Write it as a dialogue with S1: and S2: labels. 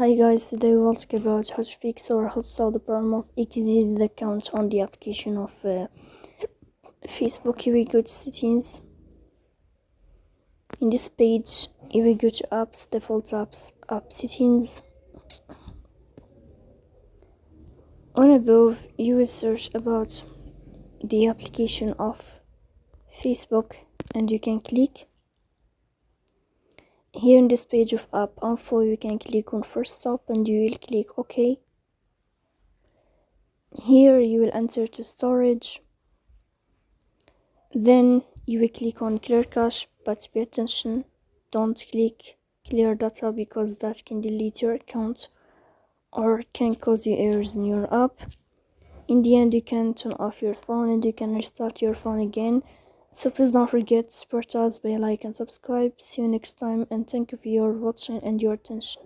S1: Hi guys, today we will talk about how to fix or how to solve the problem of exited account on the application of Facebook. You will go to settings. In this page, you will go to apps, default apps, app settings. On above, you will search about the application of Facebook and you can click. Here in this page of app info, you can click on first stop and you will click OK. Here you will enter to storage. Then you will click on clear cache, but pay attention, don't click clear data because that can delete your account or can cause you errors in your app. In the end, you can turn off your phone and you can restart your phone again. So please don't forget to support us by like and subscribe. See you next time, and thank you for your watching and your attention.